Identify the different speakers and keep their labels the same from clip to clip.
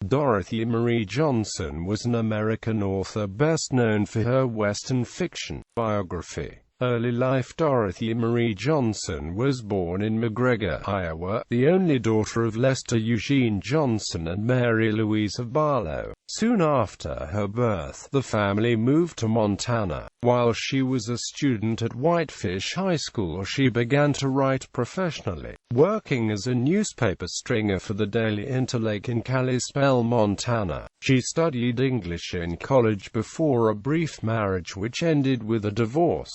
Speaker 1: Dorothy Marie Johnson was an American author best known for her Western fiction biography. Early life. Dorothy Marie Johnson was born in McGregor, Iowa, the only daughter of Lester Eugene Johnson and Mary Louise of Barlow. Soon after her birth, the family moved to Montana. While she was a student at Whitefish High School, she began to write professionally, working as a newspaper stringer for the Daily Interlake in Kalispell, Montana. She studied English in college before a brief marriage which ended with a divorce.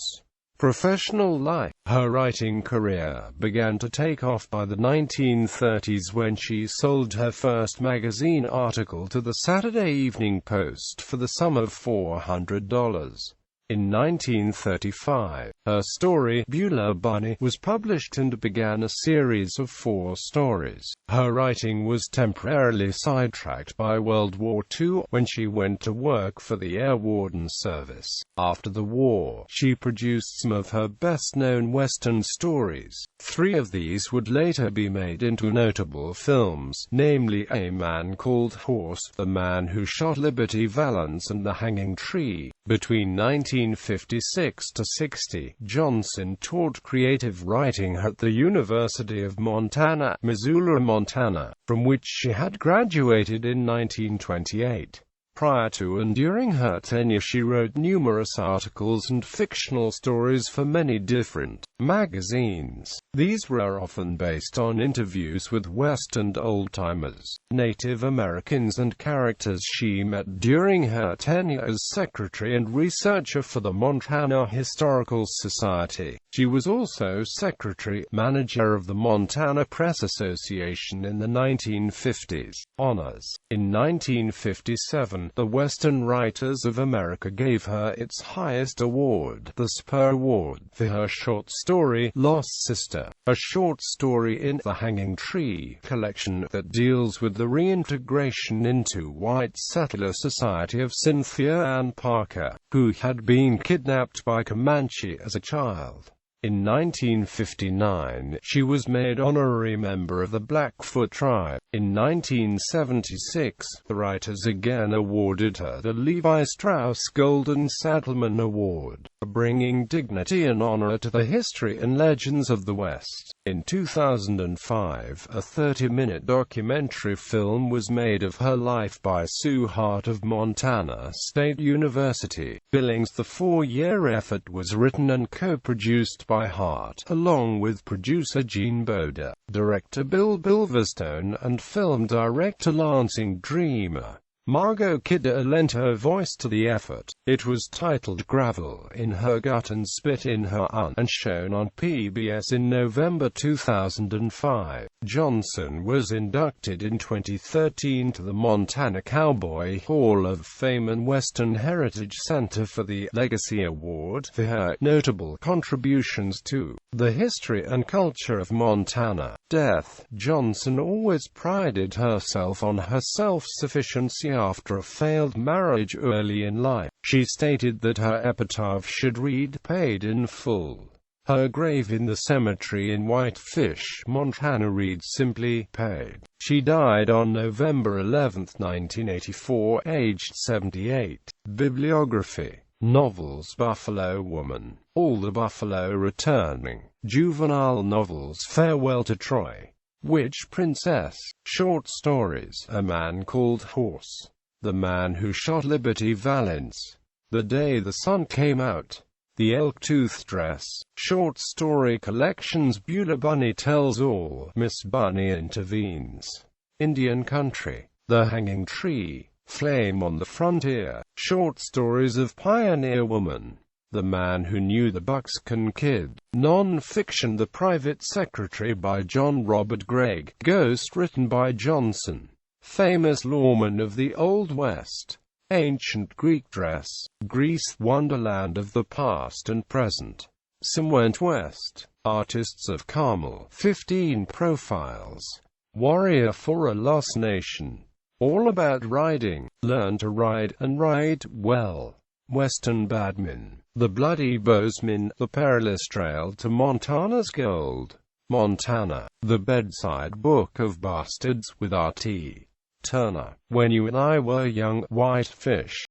Speaker 1: Professional life. Her writing career began to take off by the 1930s when she sold her first magazine article to the Saturday Evening Post for the sum of $400. In 1935, her story, Beulah Bunny, was published and began a series of 4 stories. Her writing was temporarily sidetracked by World War II, when she went to work for the Air Warden Service. After the war, she produced some of her best-known Western stories. 3 of these would later be made into notable films, namely A Man Called Horse, The Man Who Shot Liberty Valance, and The Hanging Tree. Between 1956 to 60, Johnson taught creative writing at the University of Montana, Missoula, Montana, from which she had graduated in 1928. Prior to and during her tenure, she wrote numerous articles and fictional stories for many different magazines. These were often based on interviews with West and old-timers, Native Americans and characters she met during her tenure as secretary and researcher for the Montana Historical Society. She was also secretary-manager of the Montana Press Association in the 1950s. Honors. In 1957, the Western Writers of America gave her its highest award, the Spur Award, for her short story, Lost Sister, a short story in The Hanging Tree collection that deals with the reintegration into white settler society of Cynthia Ann Parker, who had been kidnapped by Comanche as a child. In 1959, she was made honorary member of the Blackfoot tribe. In 1976, the writers again awarded her the Levi Strauss Golden Saddleman Award, for bringing dignity and honor to the history and legends of the West. In 2005, a 30-minute documentary film was made of her life by Sue Hart of Montana State University. Billings. The 4-year effort was written and co-produced by Hart, along with producer Gene Boda, director Bill Bilverstone, and film director Lansing Dreamer. Margot Kidder lent her voice to the effort. It was titled Gravel in Her Gut and Spit in Her Un, and shown on PBS in November 2005. Johnson was inducted in 2013 to the Montana Cowboy Hall of Fame and Western Heritage Center for the Legacy Award for her notable contributions to the history and culture of Montana. Death. Johnson always prided herself on her self-sufficiency after a failed marriage early in life. She stated that her epitaph should read, "Paid in full." Her grave in the cemetery in Whitefish, Montana reads simply, "Paid." She died on November 11, 1984, aged 78. Bibliography. Novels. Buffalo Woman, All the Buffalo Returning. Juvenile novels. Farewell to Troy. Witch Princess. Short stories. A Man Called Horse, The Man Who Shot Liberty Valance, The Day the Sun Came Out. The Elk-Toothed Dress. Short story collections. Beulah Bunny Tells All, Miss Bunny Intervenes. Indian Country. The Hanging Tree. Flame on the Frontier. Short stories of Pioneer Woman, The Man Who Knew the Buckskin Kid. Nonfiction. The Private Secretary by John Robert Gregg. Ghost written by Johnson. Famous Lawman of the Old West. Ancient Greek Dress. Greece, Wonderland of the Past and Present. Some Went West. Artists of Carmel. 15 Profiles. Warrior for a Lost Nation. All About Riding. Learn to Ride, and Ride Well. Western Badman. The Bloody Bozeman, The Perilous Trail to Montana's Gold. Montana. The Bedside Book of Bastards, with R.T. Turner. When you and I were young, white fish.